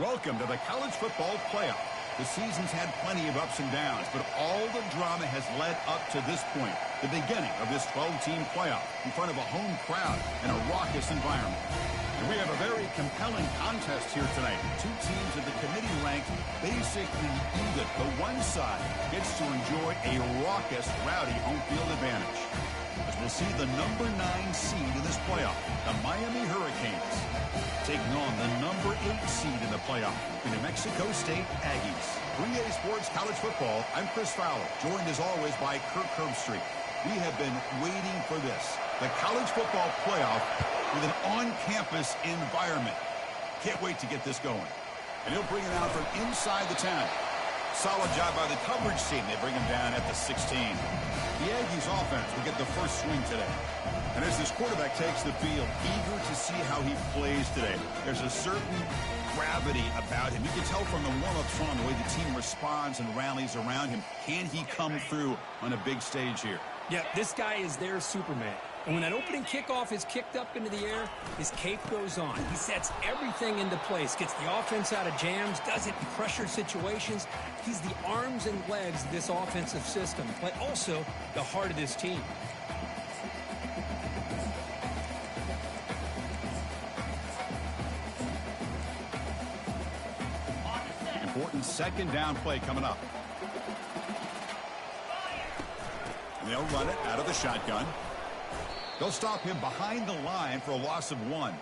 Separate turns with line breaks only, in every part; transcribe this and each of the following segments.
Welcome to the college football playoff. The season's had plenty of ups and downs, but all the drama has led up to this point, the beginning of this 12-team playoff in front of a home crowd and a raucous environment. And we have a very compelling contest here tonight. Two teams of the committee ranked basically even. The one side gets to enjoy a raucous, rowdy home field advantage. As we'll see the number 9 seed in this playoff, the Miami Hurricanes, taking on the number 8 seed in the playoff, the New Mexico State Aggies. 3A Sports College Football, I'm Chris Fowler, joined as always by Kirk Herbstreit. We have been waiting for this, the college football playoff with an on-campus environment. Can't wait to get this going. And he'll bring it out from inside the 10. Solid job by the coverage team. They bring him down at the 16. The Aggies offense will get the first swing today. And as this quarterback takes the field, eager to see how he plays today. There's a certain gravity about him. You can tell from the warm-ups on the way the team responds and rallies around him. Can he come through on a big stage here?
Yeah, this guy is their Superman. And when that opening kickoff is kicked up into the air, his cape goes on. He sets everything into place, gets the offense out of jams, does it in pressure situations. He's the arms and legs of this offensive system, but also the heart of this team.
Important second down play coming up. And they'll run it out of the shotgun. They'll stop him behind the line for a loss of 1.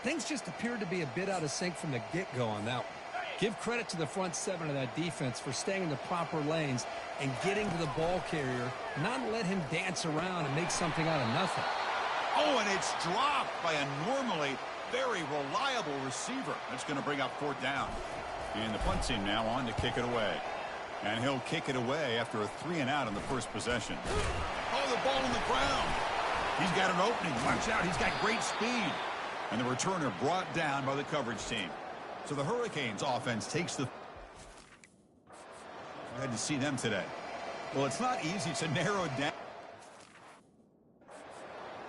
Things just appeared to be a bit out of sync from the get-go on that one. Give credit to the front 7 of that defense for staying in the proper lanes and getting to the ball carrier, not let him dance around and make something out of nothing.
Oh, and it's dropped by a normally very reliable receiver. That's going to bring up 4th down. And the punt team now on to kick it away. And he'll kick it away after a 3-and-out on the first possession. Oh, the ball on the ground. He's got an opening. Watch out. He's got great speed. And the returner brought down by the coverage team. So the Hurricanes offense takes the... Glad to see them today. Well, it's not easy to narrow down.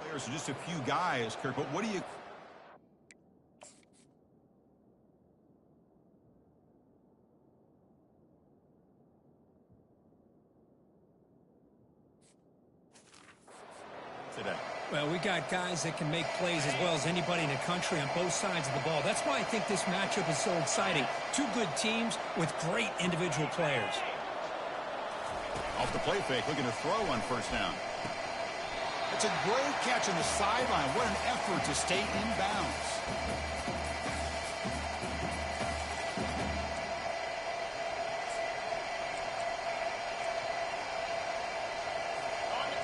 Players are just a few guys, Kirk. But what do you... today?
Well, we got guys that can make plays as well as anybody in the country on both sides of the ball. That's why I think this matchup is so exciting. Two good teams with great individual players.
Off the play fake, looking to throw on first down. It's a great catch on the sideline. What an effort to stay in bounds.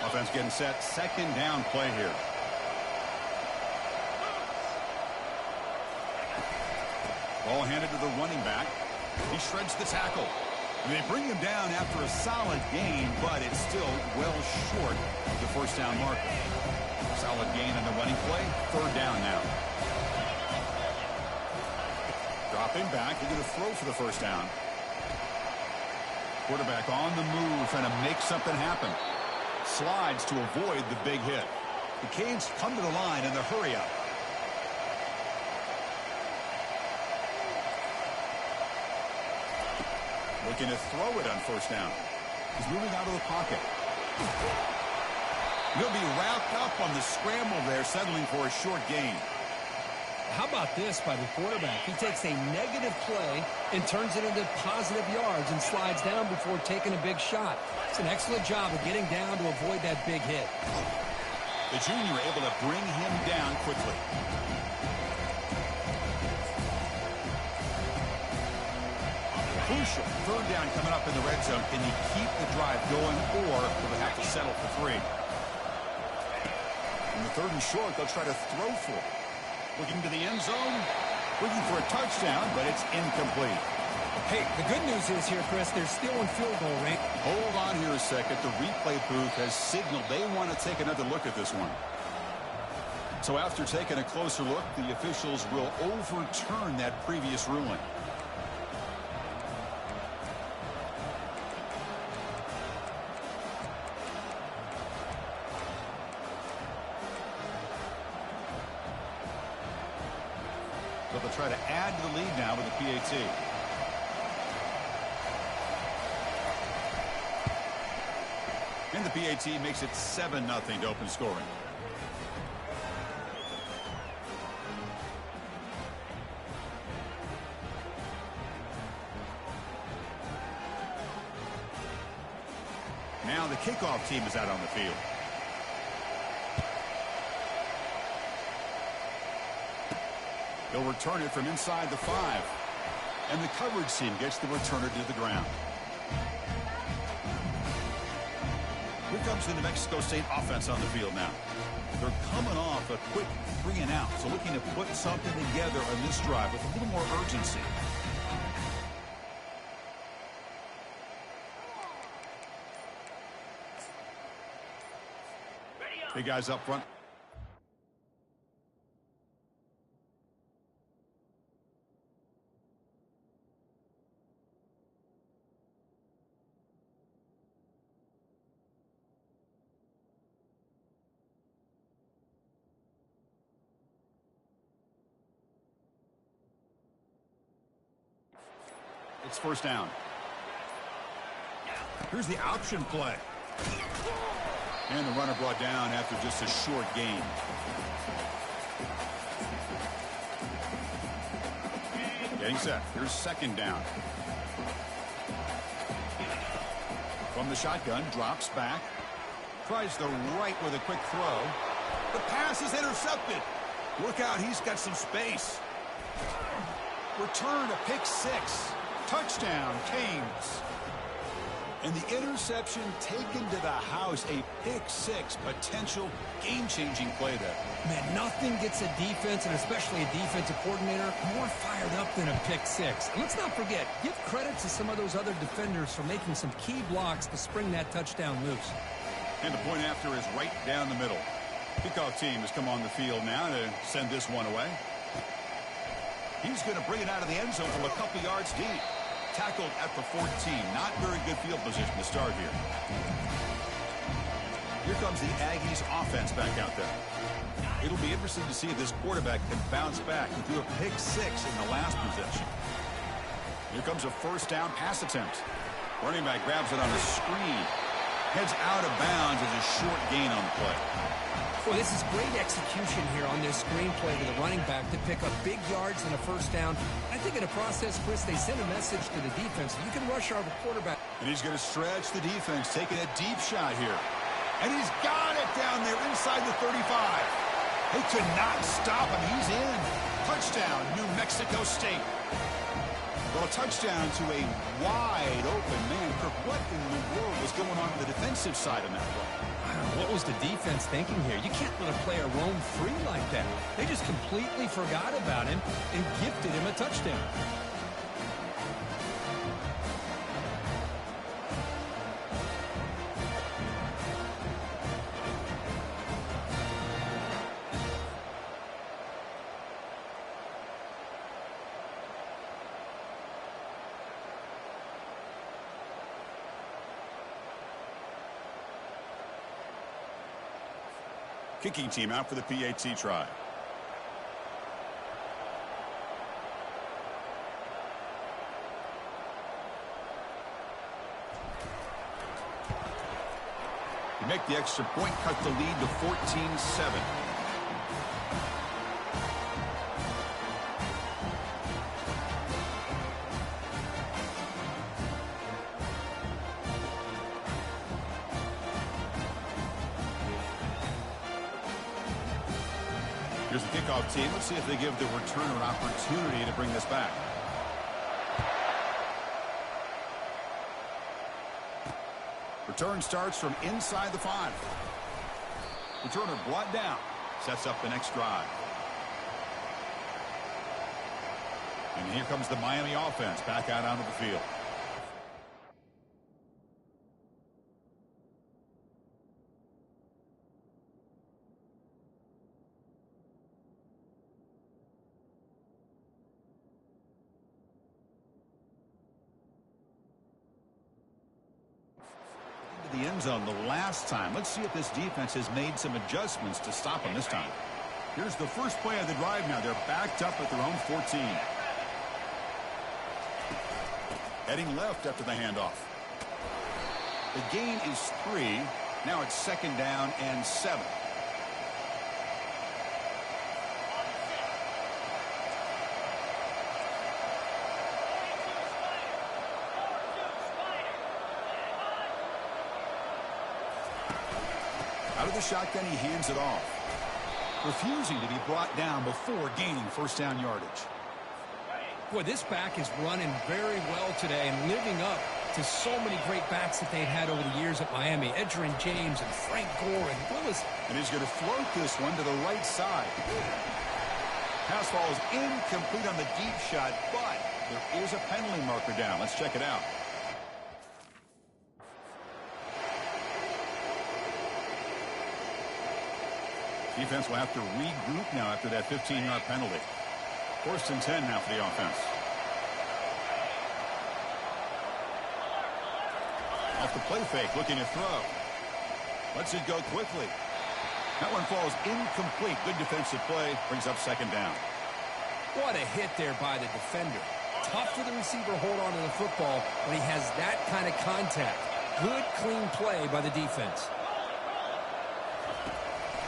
Offense getting set. Second down play here. Ball handed to the running back. He shreds the tackle. And they bring him down after a solid gain, but it's still well short of the first down marker. Solid gain on the running play. Third down now. Dropping back. They're going to throw for the first down. Quarterback on the move, trying to make something happen. Slides to avoid the big hit. The Canes come to the line in the hurry up. Looking to throw it on first down. He's moving out of the pocket. He'll be wrapped up on the scramble there, settling for a short gain.
How about this by the quarterback? He takes a negative play and turns it into positive yards and slides down before taking a big shot. It's an excellent job of getting down to avoid that big hit.
The junior able to bring him down quickly. Crucial. Third down coming up in the red zone. Can he keep the drive going, or will they have to settle for 3? In the third and short, they'll try to throw for it. Looking to the end zone. Looking for a touchdown, but it's incomplete.
Hey, the good news is here, Chris, they're still in field goal range.
Hold on here a second. The replay booth has signaled they want to take another look at this one. So after taking a closer look, the officials will overturn that previous ruling. But they'll try to add to the lead now with the PAT. And the PAT makes it 7-0 to open scoring. Now the kickoff team is out on the field. They'll return it from inside the 5. And the coverage team gets the returner to the ground. Here comes the New Mexico State offense on the field now. They're coming off a quick 3-and-out, so looking to put something together on this drive with a little more urgency. Big guys up front. It's first down. Here's the option play. And the runner brought down after just a short gain. Getting set. Here's second down. From the shotgun, drops back. Tries the right with a quick throw. The pass is intercepted. Look out, he's got some space. Return, a pick 6. Touchdown, Canes. And the interception taken to the house, a pick 6, potential game-changing play there.
Man, nothing gets a defense, and especially a defensive coordinator, more fired up than a pick 6. And let's not forget, give credit to some of those other defenders for making some key blocks to spring that touchdown loose.
And the point after is right down the middle. Kickoff team has come on the field now to send this one away. He's going to bring it out of the end zone from a couple yards deep. Tackled at the 14. Not very good field position to start here. Here comes the Aggies offense back out there. It'll be interesting to see if this quarterback can bounce back. He threw a pick 6 in the last possession. Here comes a first down pass attempt. Running back grabs it on a screen. Heads out of bounds as a short gain on the play.
Well, this is great execution here on this screenplay to the running back to pick up big yards and a first down. I think in the process, Chris, they send a message to the defense. You can rush our quarterback.
And he's going to stretch the defense, taking a deep shot here. And he's got it down there inside the 35. They could not stop him. He's in. Touchdown, New Mexico State. Well, a touchdown to a wide open man. Kirk, what in the world was going on the defensive side of that play?
What was the defense thinking here? You can't let a player roam free like that. They just completely forgot about him and gifted him a touchdown.
Kicking team out for the PAT try. You make the extra point, cut the lead to 14-7. Here's the kickoff team. Let's see if they give the returner an opportunity to bring this back. Return starts from inside the 5. Returner brought down. Sets up the next drive. And here comes the Miami offense back out onto the field. The end zone the last time. Let's see if this defense has made some adjustments to stop them this time. Here's the first play of the drive now. They're backed up at their own 14. Heading left after the handoff. The gain is 3. Now it's 2nd down and 7. Out of the shotgun, he hands it off. Refusing to be brought down before gaining first down yardage.
Boy, this back is running very well today and living up to so many great backs that they've had over the years at Miami. Edgerrin James and Frank Gore and Willis.
And he's going to float this one to the right side. Pass ball is incomplete on the deep shot, but there is a penalty marker down. Let's check it out. Defense will have to regroup now after that 15-yard penalty. 1st and 10 now for the offense. Off the play fake, looking to throw. Lets it go quickly. That one falls incomplete. Good defensive play. Brings up 2nd down.
What a hit there by the defender. Tough for the receiver to hold on to the football when he has that kind of contact. Good, clean play by the defense.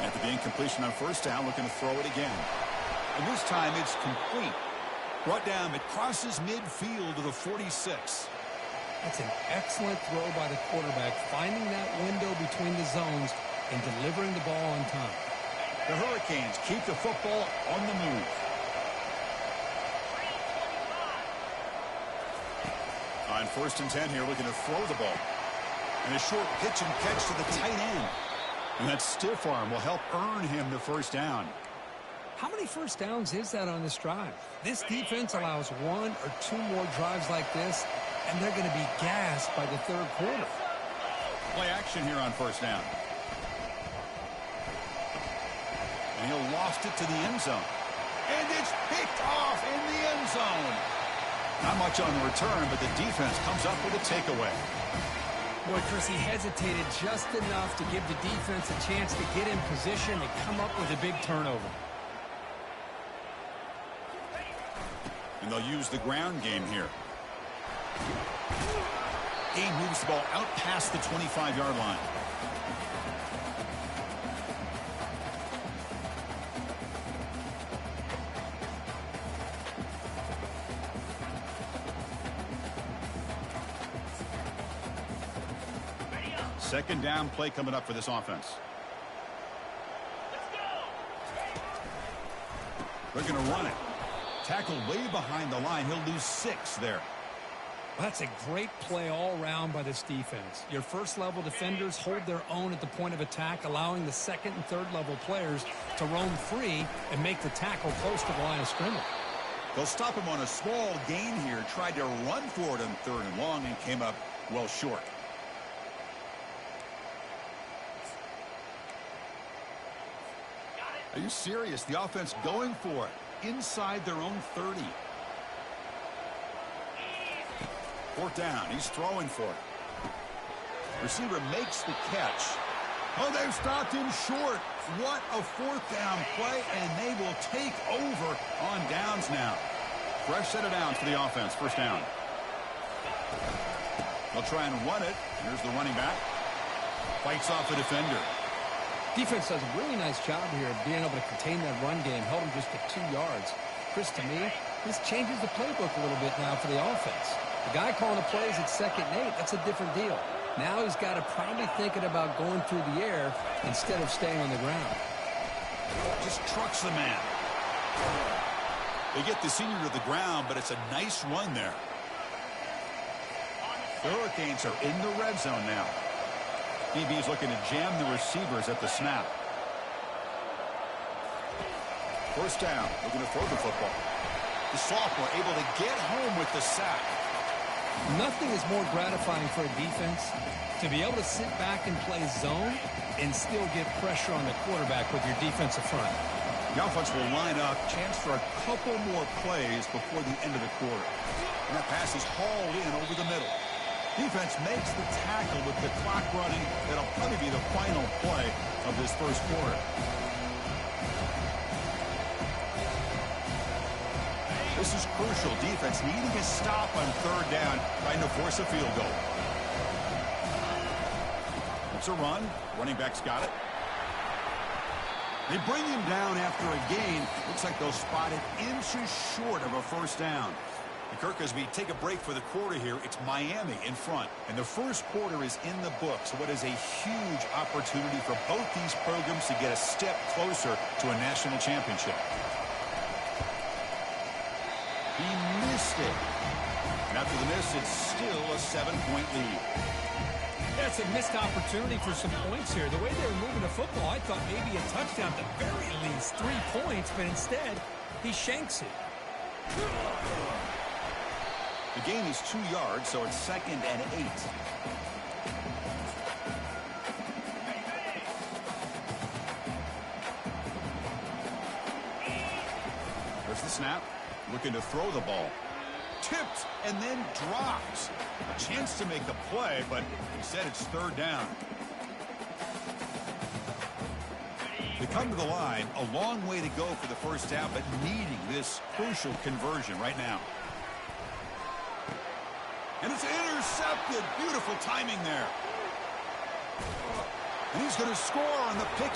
After the incompletion on 1st down, looking to throw it again. And this time it's complete. Brought down, it crosses midfield to the 46.
That's an excellent throw by the quarterback, finding that window between the zones and delivering the ball on time.
The Hurricanes keep the football on the move. On 1st and 10 here, looking to throw the ball. And a short pitch and catch to the tight end. And that stiff arm will help earn him the first down.
How many first downs is that on this drive? This defense allows 1 or 2 more drives like this, and they're going to be gassed by the 3rd quarter.
Play action here on 1st down. And he'll lost it to the end zone. And it's picked off in the end zone. Not much on the return, but the defense comes up with a takeaway.
Boy, Chris, he hesitated just enough to give the defense a chance to get in position and come up with a big turnover.
And they'll use the ground game here. Game moves the ball out past the 25-yard line. Second down play coming up for this offense. They're going to run it. Tackled way behind the line. He'll lose 6 there.
Well, that's a great play all around by this defense. Your first-level defenders hold their own at the point of attack, allowing the second and third-level players to roam free and make the tackle close to the line of scrimmage.
They'll stop him on a small gain here. Tried to run for it on 3rd and long and came up well short. Are you serious? The offense going for it inside their own 30. 4th down. He's throwing for it. Receiver makes the catch. Oh, they've stopped him short. What a 4th down play, and they will take over on downs now. Fresh set of downs for the offense. 1st down. They'll try and run it. Here's the running back. Fights off the defender.
Defense does a really nice job here of being able to contain that run game, held him just at 2 yards. Chris, to me, this changes the playbook a little bit now for the offense. The guy calling the plays at 2nd and 8, that's a different deal. Now he's got to probably thinking about going through the air instead of staying on the ground.
Just trucks the man. They get the senior to the ground, but it's a nice run there. The Hurricanes are in the red zone now. DB is looking to jam the receivers at the snap. 1st down, looking to throw the football. The sophomore able to get home with the sack.
Nothing is more gratifying for a defense to be able to sit back and play zone and still get pressure on the quarterback with your defensive front.
The offense will line up, chance for a couple more plays before the end of the quarter. And that pass is hauled in over the middle. Defense makes the tackle with the clock running. That'll probably be the final play of this 1st quarter. This is crucial. Defense needing a stop on 3rd down, trying to force a field goal. It's a run. Running back's got it. They bring him down after a gain. Looks like they'll spot it inches short of a 1st down. And Kirk, as we take a break for the quarter here, it's Miami in front. And the 1st quarter is in the books. What is a huge opportunity for both these programs to get a step closer to a national championship. He missed it. And after the miss, it's still a 7-point lead.
That's a missed opportunity for some points here. The way they were moving the football, I thought maybe a touchdown at the very least. 3 points, but instead, he shanks it.
The gain is 2 yards, so it's 2nd and 8. There's the snap. Looking to throw the ball. Tipped and then drops. A chance to make a play, but instead it's 3rd down. They come to the line. A long way to go for the 1st down, but needing this crucial conversion right now. And it's intercepted. Beautiful timing there. And he's going to score on the pick.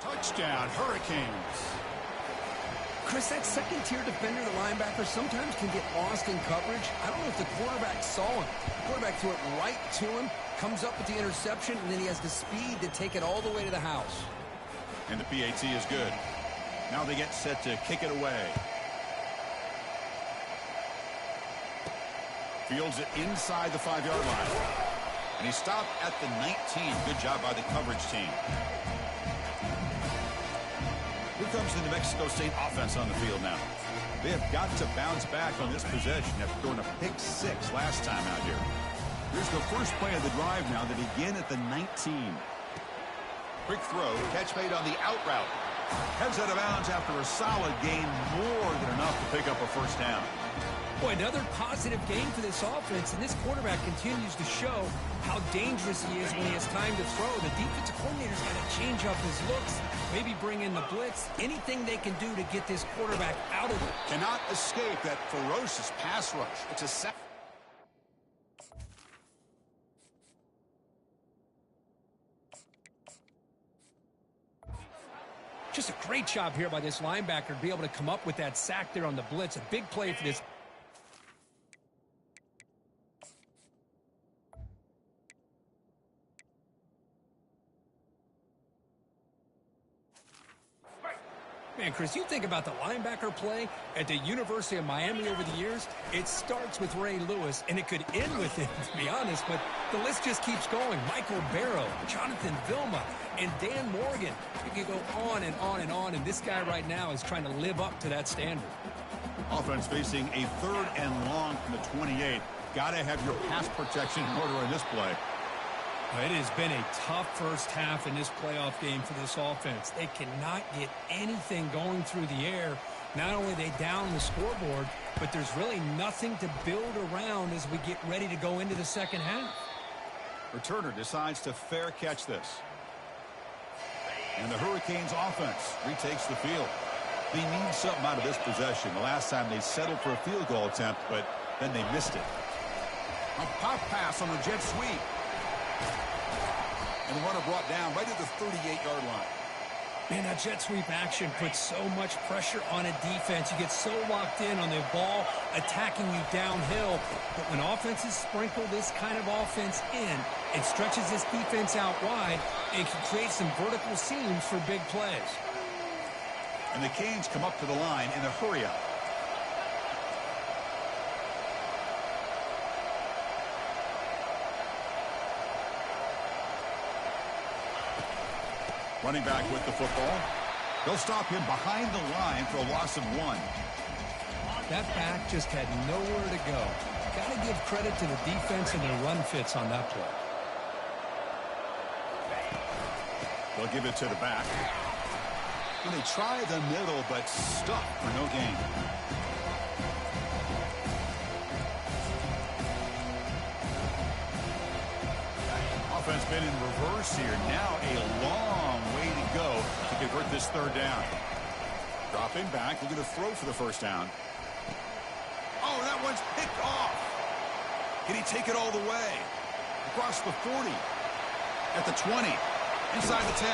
Touchdown, Hurricanes.
Chris, that second-tier defender, the linebacker, sometimes can get lost in coverage. I don't know if the quarterback saw him. The quarterback threw it right to him, comes up with the interception, and then he has the speed to take it all the way to the house.
And the PAT is good. Now they get set to kick it away. Fields it inside the 5-yard line. And he stopped at the 19. Good job by the coverage team. Here comes the New Mexico State offense on the field now. They have got to bounce back on this possession after throwing a pick 6 last time out here. Here's the first play of the drive now. They begin at the 19. Quick throw, catch made on the out route. Heads out of bounds after a solid gain, more than enough to pick up a 1st down.
Boy, another positive game for this offense, and this quarterback continues to show how dangerous he is when he has time to throw. The defensive coordinator's got to change up his looks, maybe bring in the blitz, anything they can do to get this quarterback out of it.
Cannot escape that ferocious pass rush. It's a sack.
Just a great job here by this linebacker to be able to come up with that sack there on the blitz. A big play for this. Man, Chris, you think about the linebacker play at the University of Miami over the years, it starts with Ray Lewis, and it could end with him, to be honest, but the list just keeps going. Michael Barrow, Jonathan Vilma, and Dan Morgan. You can go on and on and on, and this guy right now is trying to live up to that standard.
Offense facing a 3rd and long from the 28. Got to have your pass protection in order in this play.
It has been a tough first half in this playoff game for this offense. They cannot get anything going through the air. Not only are they down the scoreboard, but there's really nothing to build around as we get ready to go into the second half.
Returner decides to fair catch this. And the Hurricanes offense retakes the field. They need something out of this possession. The last time they settled for a field goal attempt, but then they missed it. A pop pass on the jet sweep. And the runner brought down right at the 38-yard line.
Man, that jet sweep action puts so much pressure on a defense. You get so locked in on the ball attacking you downhill. But when offenses sprinkle this kind of offense in, it stretches this defense out wide and can create some vertical seams for big plays.
And the Canes come up to the line in a hurry-up. Running back with the football. They'll stop him behind the line for a loss of 1.
That back just had nowhere to go. Got to give credit to the defense and their run fits on that play.
They'll give it to the back. And they try the middle, but stuck for no gain. Offense been in reverse here. Now a long way to go to convert this 3rd down. Dropping back, looking to throw for the first down. Oh, that one's picked off. Can he take it all the way? Across the 40. At the 20. Inside the 10.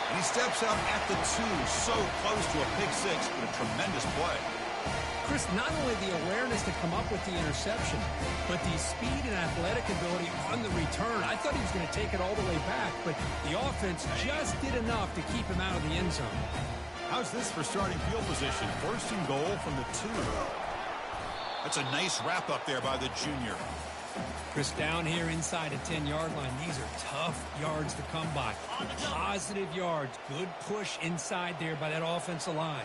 And he steps out at the 2. So close to a pick 6, but a tremendous play.
Chris, not only the awareness to come up with the interception, but the speed and athletic ability on the return. I thought he was going to take it all the way back, but the offense just did enough to keep him out of the end zone.
How's this for starting field position? 1st and goal from the 2. That's a nice wrap up there by the junior.
Chris, down here inside the 10-yard line, these are tough yards to come by. Positive yards, good push inside there by that offensive line.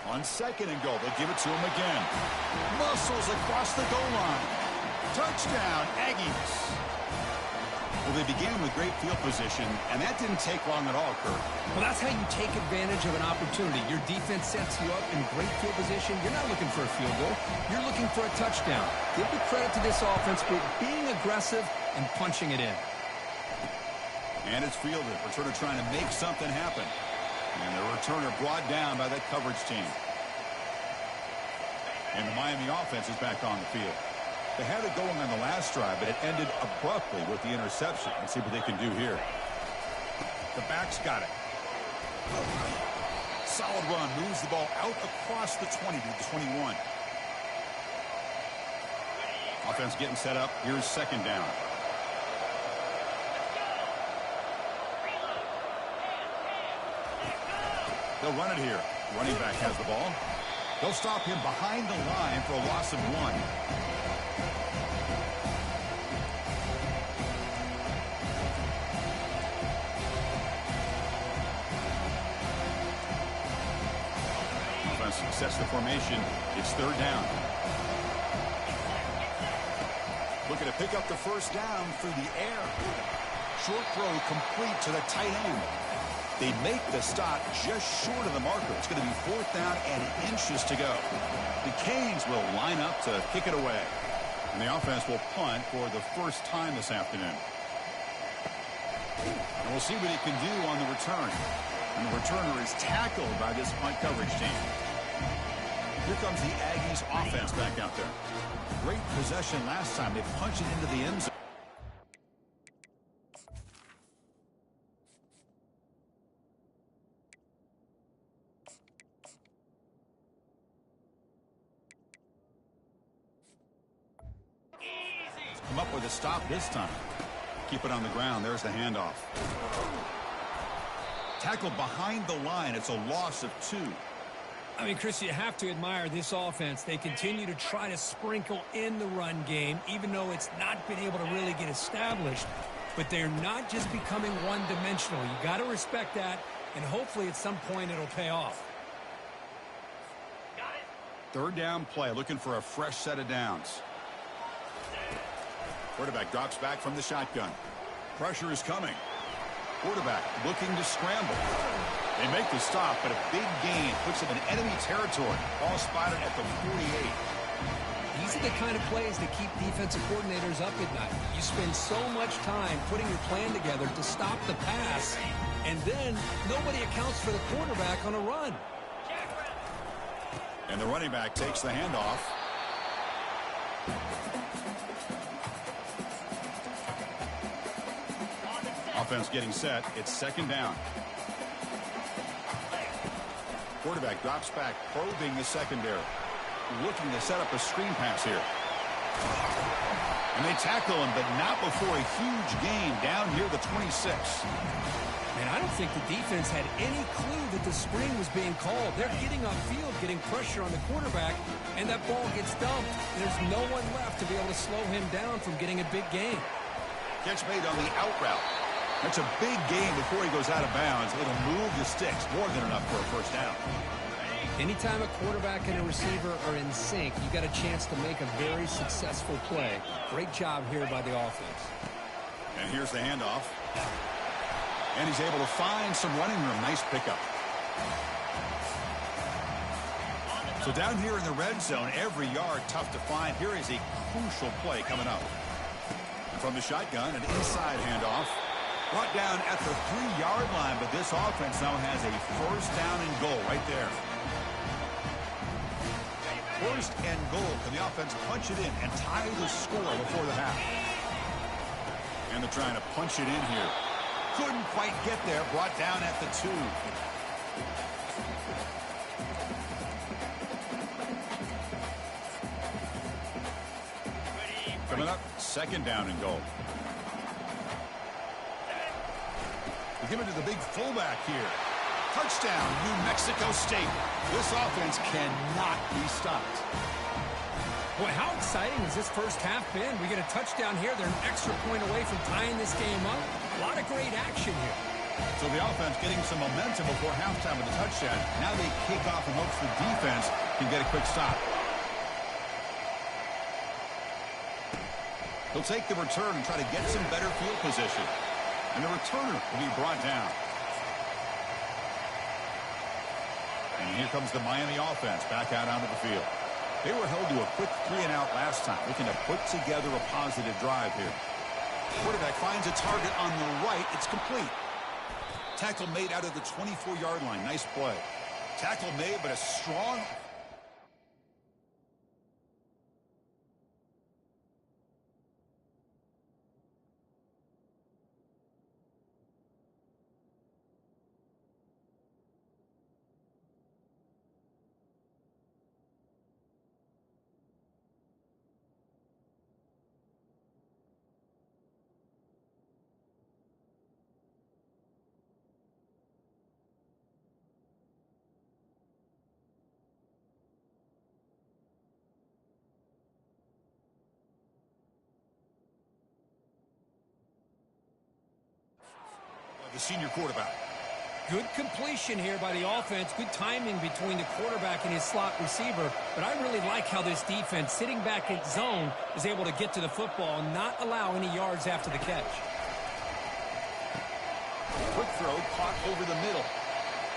On 2nd and goal, they'll give it to him again. Muscles across the goal line. Touchdown, Aggies. Well, they began with great field position, and that didn't take long at all, Kurt.
Well, that's how you take advantage of an opportunity. Your defense sets you up in great field position. You're not looking for a field goal. You're looking for a touchdown. Give the credit to this offense for being aggressive and punching it in.
And it's fielded. Returner trying to make something happen. And the returner brought down by that coverage team. And the Miami offense is back on the field. They had it going on the last drive, but it ended abruptly with the interception. Let's see what they can do here. The back's got it. Solid run. Moves the ball out across the 20 to the 21. Offense getting set up. Here's 2nd down. They'll run it here. Running back has the ball. They'll stop him behind the line for a loss of 1. Offense sets the formation. It's 3rd down. Looking to pick up the first down through the air. Short throw complete to the tight end. They make the stop just short of the marker. It's going to be 4th down and inches to go. The Canes will line up to kick it away. And the offense will punt for the first time this afternoon. And we'll see what he can do on the return. And the returner is tackled by this punt coverage team. Here comes the Aggies offense back out there. Great possession last time. They punched it into the end zone. Come up with a stop this time. Keep it on the ground. There's the handoff. Tackled behind the line. It's a loss of 2.
I mean, Chris, you have to admire this offense. They continue to try to sprinkle in the run game, even though it's not been able to really get established. But they're not just becoming one-dimensional. You got to respect that, and hopefully at some point it'll pay off.
Third down play, looking for a fresh set of downs. Quarterback drops back from the shotgun. Pressure is coming. Quarterback looking to scramble. They make the stop, but a big gain puts them in enemy territory. Ball spotted at the 48.
These are the kind of plays that keep defensive coordinators up at night. You spend so much time putting your plan together to stop the pass, and then nobody accounts for the quarterback on a run.
And the running back takes the handoff. Offense getting set. It's second down. Quarterback drops back, probing the secondary. Looking to set up a screen pass here. And they tackle him, but not before a huge gain down near the 26.
Man, I don't think the defense had any clue that the screen was being called. They're getting upfield, getting pressure on the quarterback, and that ball gets dumped. There's no one left to be able to slow him down from getting a big gain.
Catch made on the out route. That's a big gain before he goes out of bounds. It'll move the sticks, more than enough for a first down.
Anytime a quarterback and a receiver are in sync, you got a chance to make a very successful play. Great job here by the offense.
And here's the handoff. And he's able to find some running room. Nice pickup. So down here in the red zone, every yard tough to find. Here is a crucial play coming up. And from the shotgun, an inside handoff. Brought down at the 3-yard line, but this offense now has a first down and goal right there. First and goal. Can the offense punch it in and tie the score before the half? And they're trying to punch it in here. Couldn't quite get there. Brought down at the 2. Coming up, second down and goal. We give it to the big fullback here. Touchdown, New Mexico State. This offense cannot be stopped.
Boy, how exciting has this first half been? We get a touchdown here. They're an extra point away from tying this game up. A lot of great action here.
So the offense getting some momentum before halftime with the touchdown. Now they kick off in hopes the defense can get a quick stop. He'll take the return and try to get some better field position. And the returner will be brought down. And here comes the Miami offense back out onto the field. They were held to a quick 3-and-out last time, looking to put together a positive drive here. Quarterback finds a target on the right. It's complete. Tackle made out of the 24-yard line. Nice play. Tackle made, but a strong... The senior quarterback.
Good completion here by the offense. Good timing between the quarterback and his slot receiver. But I really like how this defense, sitting back in zone, is able to get to the football and not allow any yards after the catch.
Quick throw caught over the middle.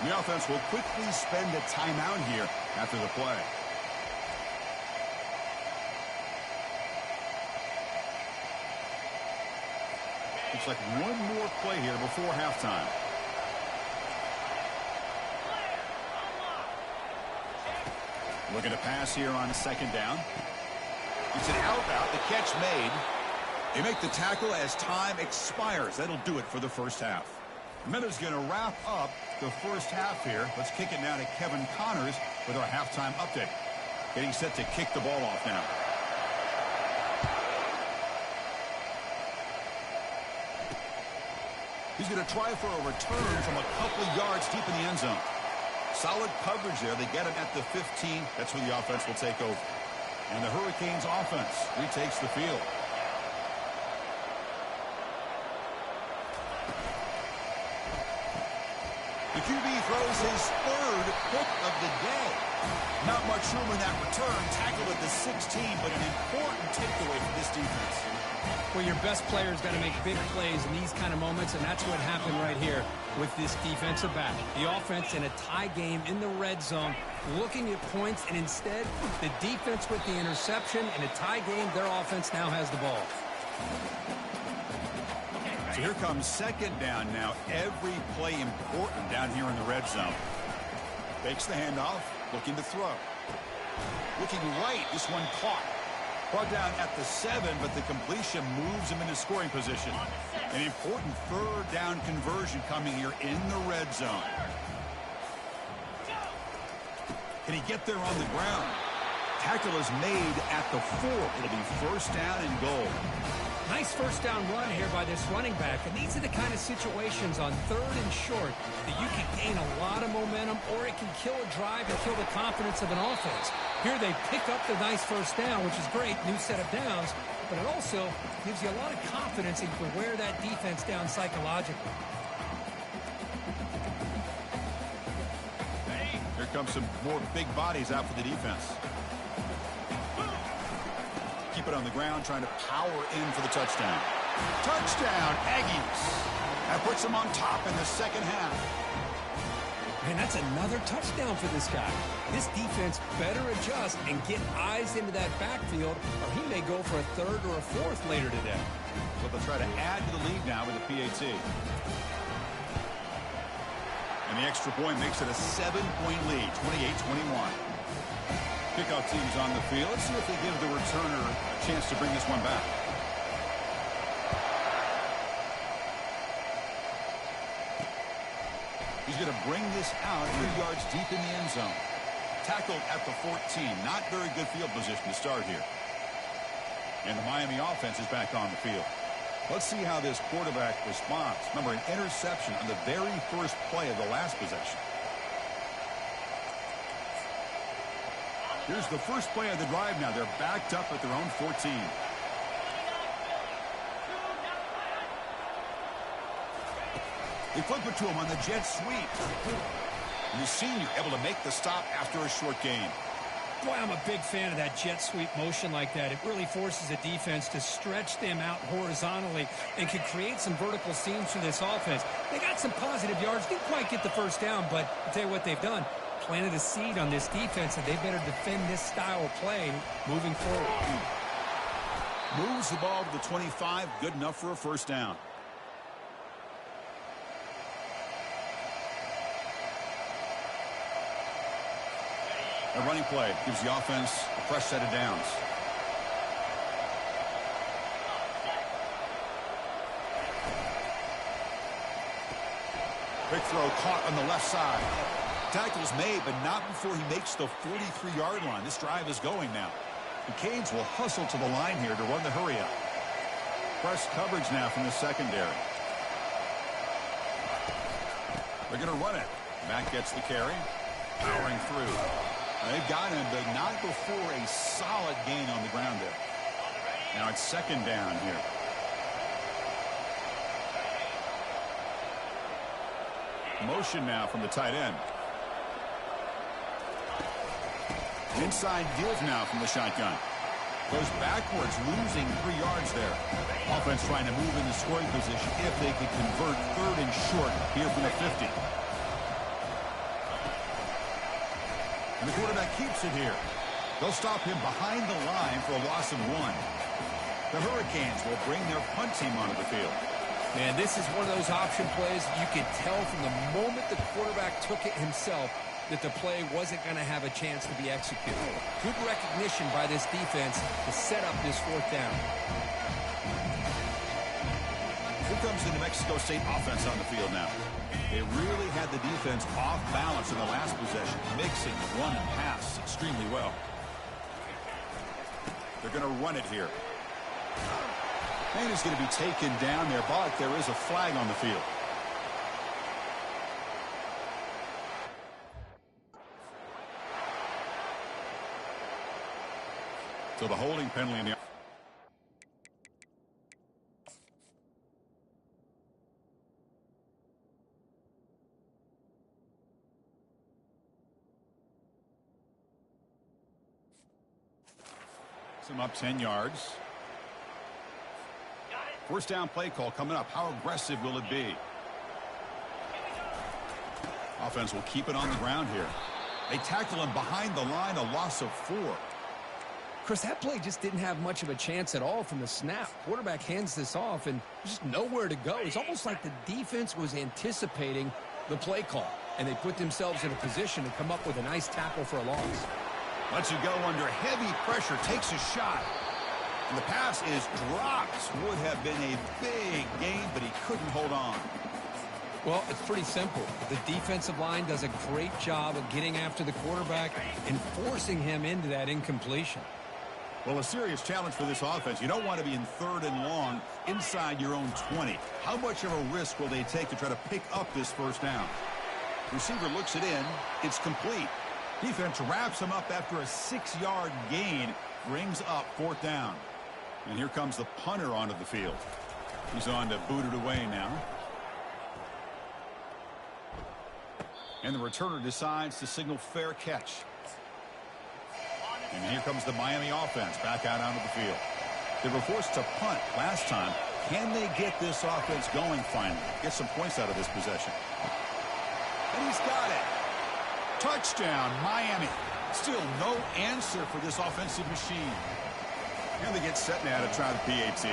The offense will quickly spend a timeout here after the play. Looks like one more play here before halftime. Looking to pass here on second down. It's an out route. The catch made. They make the tackle as time expires. That'll do it for the first half. Miller's going to wrap up the first half here. Let's kick it now to Kevin Connors with our halftime update. Getting set to kick the ball off now. He's going to try for a return from a couple of yards deep in the end zone. Solid coverage there. They get him at the 15. That's where the offense will take over. And the Hurricanes offense retakes the field. The QB throws his third pick of the day. Not much room in that return. Tackled at the 16, but an important takeaway for this defense.
Well, your best player's got to make big plays in these kind of moments, and that's what happened right here with this defensive back. The offense in a tie game in the red zone, looking at points, and instead, the defense with the interception. In a tie game, their offense now has the ball.
So here comes second down now. Every play important down here in the red zone. Fakes the handoff, looking to throw. Looking right, this one caught. Brought down at the 7, but the completion moves him into scoring position. An important third down conversion coming here in the red zone. Can he get there on the ground? Tackle is made at the 4. It'll be first down and goal.
Nice first down run here by this running back. And these are the kind of situations on third and short that you can gain a lot of momentum, or it can kill a drive and kill the confidence of an offense. Here they pick up the nice first down, which is great, new set of downs, but it also gives you a lot of confidence that you can wear that defense down psychologically.
Here comes some more big bodies out for the defense. Keep it on the ground, trying to power in for the touchdown. Touchdown, Aggies. That puts them on top in the second half.
Man, that's another touchdown for this guy. This defense better adjust and get eyes into that backfield, or he may go for a third or a fourth later today.
So they'll try to add to the lead now with a PAT. And the extra point makes it a 7-point lead, 28-21. Kickoff team's on the field. Let's see if they give the returner a chance to bring this one back. He's going to bring this out 3 yards deep in the end zone. Tackled at the 14. Not very good field position to start here. And the Miami offense is back on the field. Let's see how this quarterback responds. Remember, an interception on the very first play of the last possession. Here's the first play of the drive now. They're backed up at their own 14. They flip it to him on the jet sweep. And the senior able to make the stop after a short gain.
Boy, I'm a big fan of that jet sweep motion like that. It really forces the defense to stretch them out horizontally and can create some vertical seams for this offense. They got some positive yards. Didn't quite get the first down, but I'll tell you what they've done. Planted a seed on this defense, and they better defend this style of play moving forward.
Moves the ball to the 25. Good enough for a first down. A running play gives the offense a fresh set of downs. Quick throw caught on the left side. Tackle's made, but not before he makes the 43-yard line. This drive is going now. The Canes will hustle to the line here to run the hurry up. Press coverage now from the secondary. They're going to run it. Back gets the carry. Powering through. They've got him, but not before a solid gain on the ground there. Now it's second down here. Motion now from the tight end. Inside give now from the shotgun. Goes backwards, losing 3 yards there. Offense trying to move into scoring position if they could convert third and short here from the 50. And the quarterback keeps it here. They'll stop him behind the line for a loss of 1. The Hurricanes will bring their punt team onto the field.
Man, this is one of those option plays. You can tell from the moment the quarterback took it himself that the play wasn't going to have a chance to be executed. Good recognition by this defense to set up this fourth down.
Here comes the New Mexico State offense on the field now. They really had the defense off balance in the last possession, mixing run and pass extremely well. They're going to run it here. And he's going to be taken down there, but there is a flag on the field. So the holding penalty in the up 10 yards. First down play call coming up. How aggressive will it be? Offense will keep it on the ground here. They tackle him behind the line, a loss of 4.
Chris, that play just didn't have much of a chance at all from the snap. Quarterback hands this off and just nowhere to go. It's almost like the defense was anticipating the play call, and they put themselves in a position to come up with a nice tackle for a loss.
Lets it go under heavy pressure, takes a shot. And the pass is dropped. Would have been a big gain, but he couldn't hold on.
Well, it's pretty simple. The defensive line does a great job of getting after the quarterback and forcing him into that incompletion.
Well, a serious challenge for this offense. You don't want to be in 3rd and long inside your own 20. How much of a risk will they take to try to pick up this first down? Receiver looks it in. It's complete. Defense wraps him up after a 6-yard gain. Brings up 4th down. And here comes the punter onto the field. He's on to boot it away now. And the returner decides to signal fair catch. And here comes the Miami offense back out onto the field. They were forced to punt last time. Can they get this offense going finally? Get some points out of this possession. And he's got it. Touchdown, Miami. Still no answer for this offensive machine. And they get set now to try the PAT.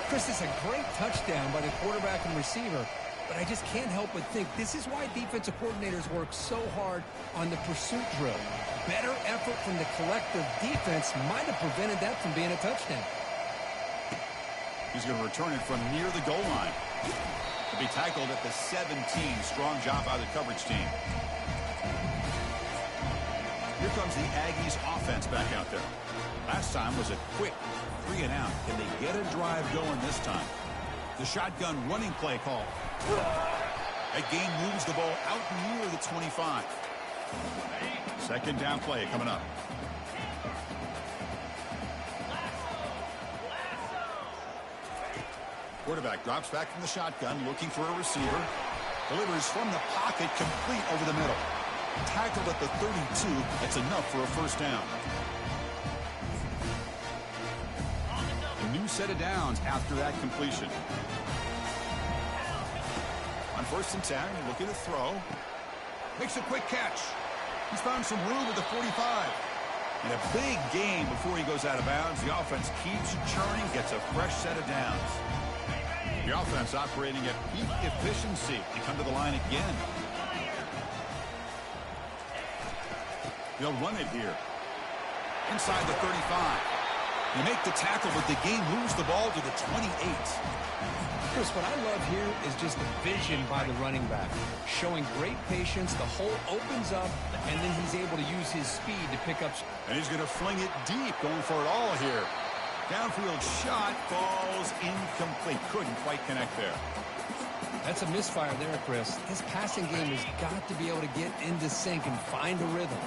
Chris, it's a great touchdown by the quarterback and receiver, but I just can't help but think this is why defensive coordinators work so hard on the pursuit drill. Better effort from the collective defense might have prevented that from being a touchdown.
He's going to return it from near the goal line. To be tackled at the 17. Strong job by the coverage team. Here comes the Aggies offense back out there. Last time was a quick 3 and out. Can they get a drive going this time? The shotgun running play call. That game moves the ball out near the 25. Second down play coming up. Quarterback drops back from the shotgun, looking for a receiver. Delivers from the pocket, complete over the middle. Tackled at the 32. That's enough for a first down. A new set of downs after that completion. On 1st and 10, looking to throw. Makes a quick catch. He's found some room at the 45. And a big gain before he goes out of bounds. The offense keeps churning, gets a fresh set of downs. The offense operating at peak efficiency. They come to the line again. They'll run it here. Inside the 35. They make the tackle, but the game moves the ball to the 28.
Chris, what I love here is just the vision by the running back. Showing great patience, the hole opens up, and then he's able to use his speed to pick up.
And he's going to fling it deep, going for it all here. Downfield shot falls incomplete. Couldn't quite connect there.
That's a misfire there, Chris. His passing game has got to be able to get into sync and find a rhythm.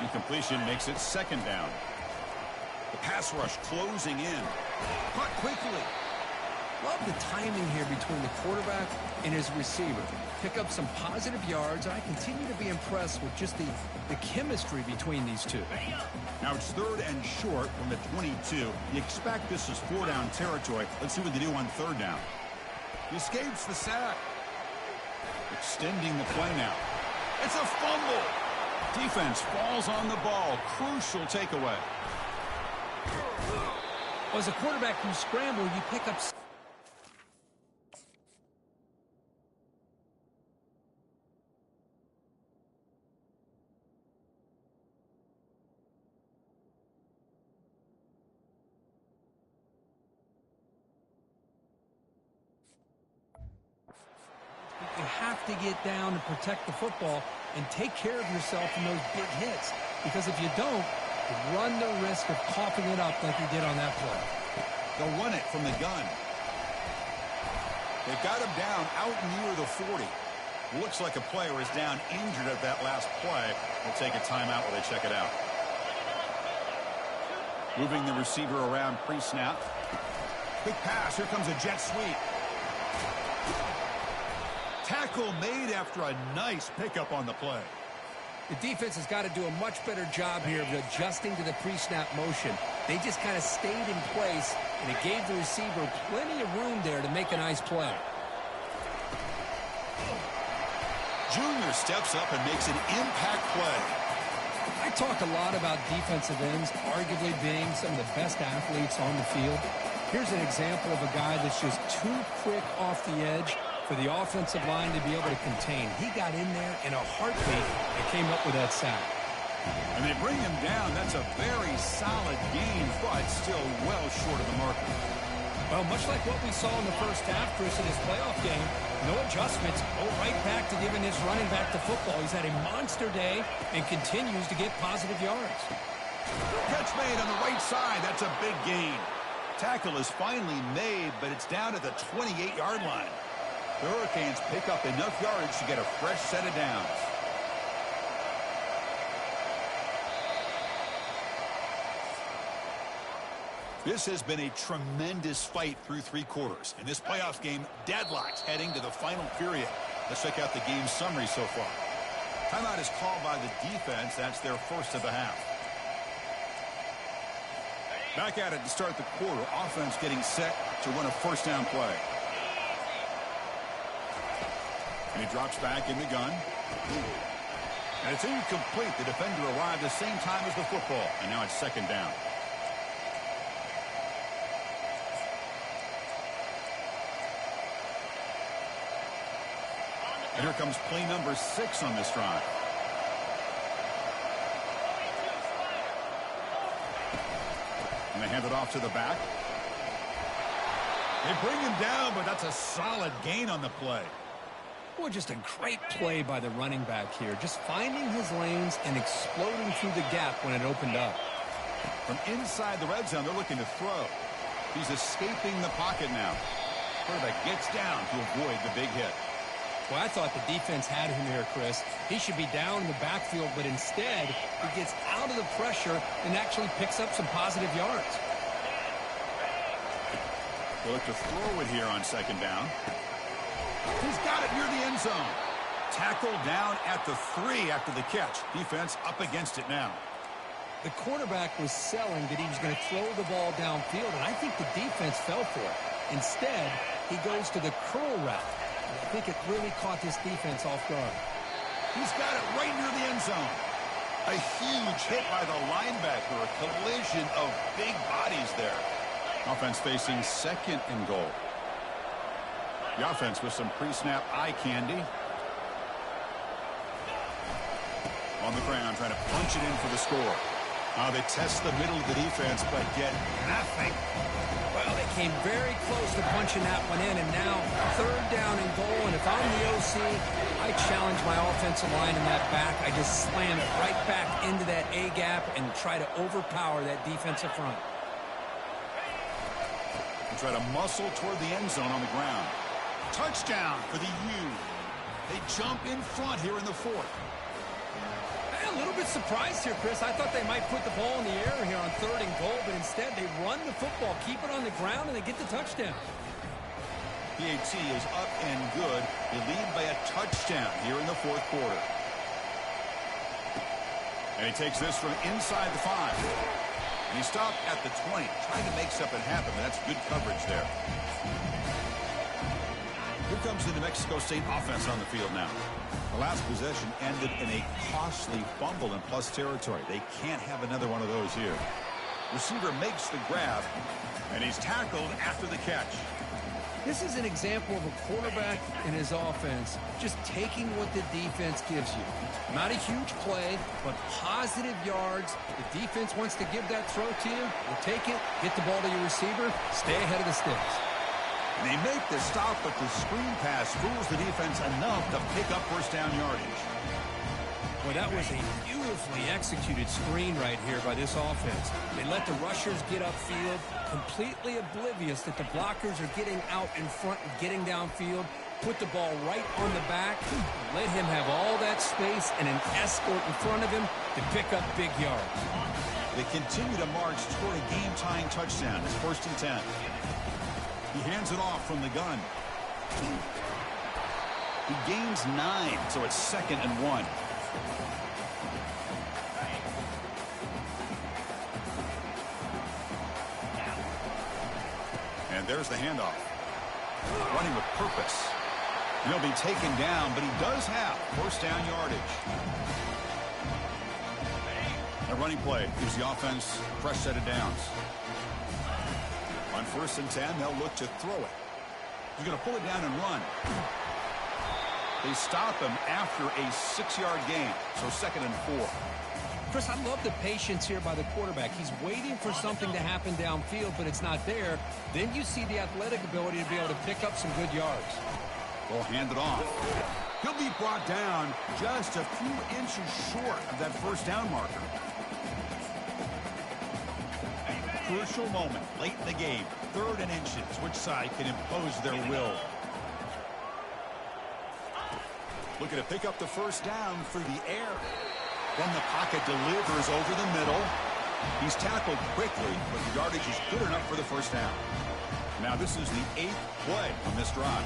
Incompletion makes it 2nd down. The pass rush closing in. Caught quickly.
Love the timing here between the quarterback and his receiver. Pick up some positive yards, and I continue to be impressed with just the chemistry between these two.
Now it's 3rd and short from the 22. You expect this is 4-down territory. Let's see what they do on 3rd down. He escapes the sack. Extending the play now. It's a fumble. Defense falls on the ball. Crucial takeaway.
Well, as a quarterback who scramble, you pick up. You have to get down and protect the football and take care of yourself in those big hits. Because if you don't, you run the risk of coughing it up like you did on that play.
They'll run it from the gun. They've got him down out near the 40. Looks like a player is down injured at that last play. They'll take a timeout while they check it out. Moving the receiver around pre-snap. Quick pass. Here comes a jet sweep. Tackle made after a nice pickup on the play.
The defense has got to do a much better job here of adjusting to the pre-snap motion. They just kind of stayed in place, and it gave the receiver plenty of room there to make a nice play.
Junior steps up and makes an impact play.
I talk a lot about defensive ends arguably being some of the best athletes on the field. Here's an example of a guy that's just too quick off the edge for the offensive line to be able to contain. He got in there in a heartbeat and came up with that sack.
And they bring him down. That's a very solid gain, but still well short of the marker.
Well, much like what we saw in the first half, Chris, in his playoff game, no adjustments, go right back to giving his running back the football. He's had a monster day and continues to get positive yards.
Catch made on the right side. That's a big gain. Tackle is finally made, but it's down at the 28-yard line. The Hurricanes pick up enough yardage to get a fresh set of downs. This has been a tremendous fight through three quarters. In this playoff game, deadlocks heading to the final period. Let's check out the game summary so far. Timeout is called by the defense. That's their first of the half. Back at it to start the quarter. Offense getting set to run a first down play. And he drops back in the gun. And it's incomplete. The defender arrived the same time as the football. And now it's second down. And here comes play number 6 on this drive. And they hand it off to the back. They bring him down, but that's a solid gain on the play.
Boy, just a great play by the running back here. Just finding his lanes and exploding through the gap when it opened up.
From inside the red zone, they're looking to throw. He's escaping the pocket now. Quarterback gets down to avoid the big hit.
Well, I thought the defense had him here, Chris. He should be down in the backfield, but instead, he gets out of the pressure and actually picks up some positive yards.
They look to throw it here on second down. He's got it near the end zone. Tackle down at the 3 after the catch. Defense up against it now.
The quarterback was selling that he was going to throw the ball downfield, and I think the defense fell for it. Instead, he goes to the curl route. And I think it really caught this defense off guard.
He's got it right near the end zone. A huge hit by the linebacker. A collision of big bodies there. Offense facing second and goal. The offense with some pre-snap eye candy. On the ground, trying to punch it in for the score. They test the middle of the defense, but get nothing.
Well, they came very close to punching that one in, and now third down and goal. And if I'm the OC, I challenge my offensive line in that back. I just slam it right back into that A-gap and try to overpower that defensive front.
And try to muscle toward the end zone on the ground. Touchdown for the U. They jump in front here in the fourth.
A little bit surprised here, Chris. I thought they might put the ball in the air here on third and goal, but instead they run the football, keep it on the ground, and they get the touchdown.
PAT is up and good. They lead by a touchdown here in the fourth quarter. And he takes this from inside the 5. And he stopped at the 20, trying to make something happen, but that's good coverage there. Here comes the New Mexico State offense on the field now. The last possession ended in a costly fumble in plus territory. They can't have another one of those here. Receiver makes the grab, and he's tackled after the catch.
This is an example of a quarterback in his offense just taking what the defense gives you. Not a huge play, but positive yards. The defense wants to give that throw to you. You'll take it, get the ball to your receiver, stay ahead of the sticks.
And they make the stop, but the screen pass fools the defense enough to pick up first down yardage.
Well, that was a beautifully executed screen right here by this offense. They let the rushers get upfield, completely oblivious that the blockers are getting out in front and getting downfield, put the ball right on the back, let him have all that space and an escort in front of him to pick up big yards.
They continue to march toward a game-tying touchdown. It's 1st and 10. He hands it off from the gun. He gains 9, so it's 2nd and 1. And there's the handoff. Running with purpose. He'll be taken down, but he does have 1st down yardage. A running play gives the offense a fresh set of downs. On 1st and 10, they'll look to throw it. He's going to pull it down and run. They stop him after a 6-yard gain, so 2nd and 4.
Chris, I love the patience here by the quarterback. He's waiting for something to happen downfield, but it's not there. Then you see the athletic ability to be able to pick up some good yards.
They'll hand it off. He'll be brought down just a few inches short of that 1st down marker. Crucial moment late in the game. 3rd and inches. Which side can impose their will? Looking to pick up the 1st down through the air. Then the pocket delivers over the middle. He's tackled quickly, but the yardage is good enough for the 1st down. Now this is the 8th play on this drive.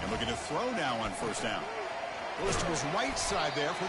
And looking to throw now on 1st down. Goes to his right side there for...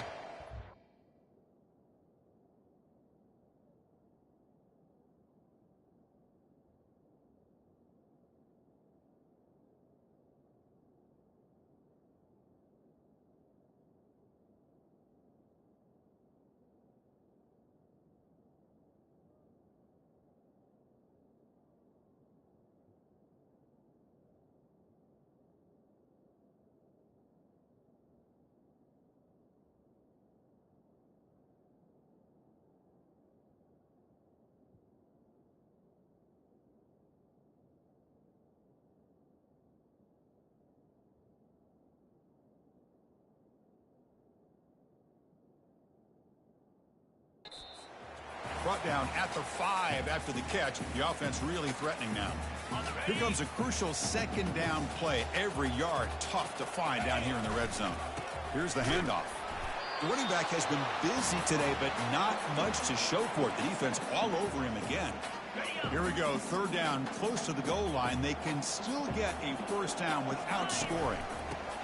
Brought down at the 5 after the catch. The offense really threatening now. Here comes a crucial 2nd down play. Every yard tough to find down here in the red zone. Here's the handoff. The running back has been busy today, but not much to show for it. The defense all over him again. Here we go. 3rd down, close to the goal line. They can still get a 1st down without scoring.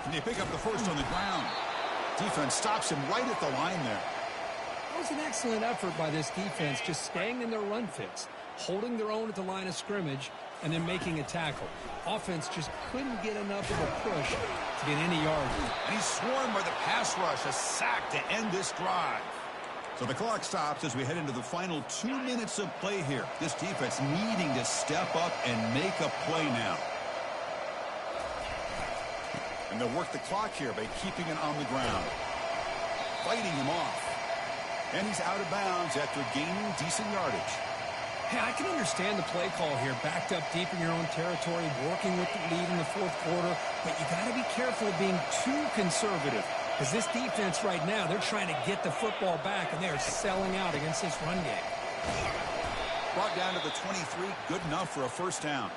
Can they pick up the 1st on the ground? Defense stops him right at the line there.
That was an excellent effort by this defense, just staying in their run fits, holding their own at the line of scrimmage, and then making a tackle. Offense just couldn't get enough of a push to get any yards.
And he's swarmed by the pass rush, a sack to end this drive. So the clock stops as we head into the final 2 minutes of play here. This defense needing to step up and make a play now. And they'll work the clock here by keeping it on the ground. Fighting him off. And he's out of bounds after gaining decent yardage.
Hey, I can understand the play call here, backed up deep in your own territory, working with the lead in the 4th quarter, but you got to be careful of being too conservative, because this defense right now, they're trying to get the football back, and they're selling out against this run game.
Brought down to the 23, good enough for a 1st down.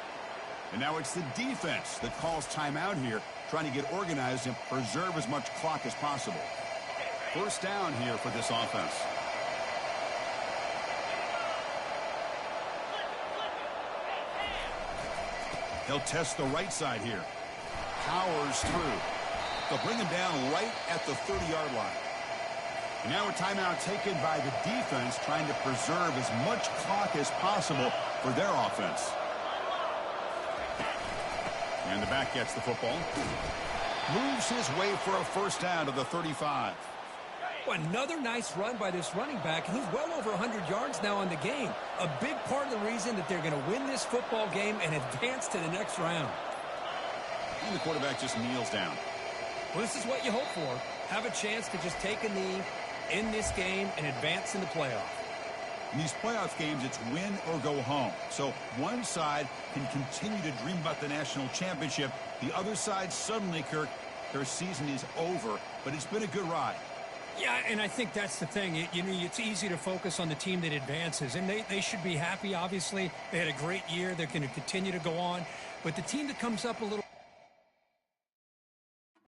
And now it's the defense that calls timeout here, trying to get organized and preserve as much clock as possible. 1st down here for this offense. He'll test the right side here. Powers through. They'll bring him down right at the 30-yard line. And now a timeout taken by the defense, trying to preserve as much clock as possible for their offense. And the back gets the football. Moves his way for a 1st down to the 35.
Another nice run by this running back. He's well over 100 yards now in the game. A big part of the reason that they're going to win this football game and advance to the next round.
And the quarterback just kneels down.
Well, this is what you hope for. Have a chance to just take a knee in this game and advance in the playoff.
In these playoff games, it's win or go home. So one side can continue to dream about the national championship. The other side, suddenly, Kirk, their season is over. But it's been a good ride.
Yeah, and I think that's the thing. It's easy to focus on the team that advances, and they should be happy, obviously. They had a great year. They're going to continue to go on. But the team that comes up a little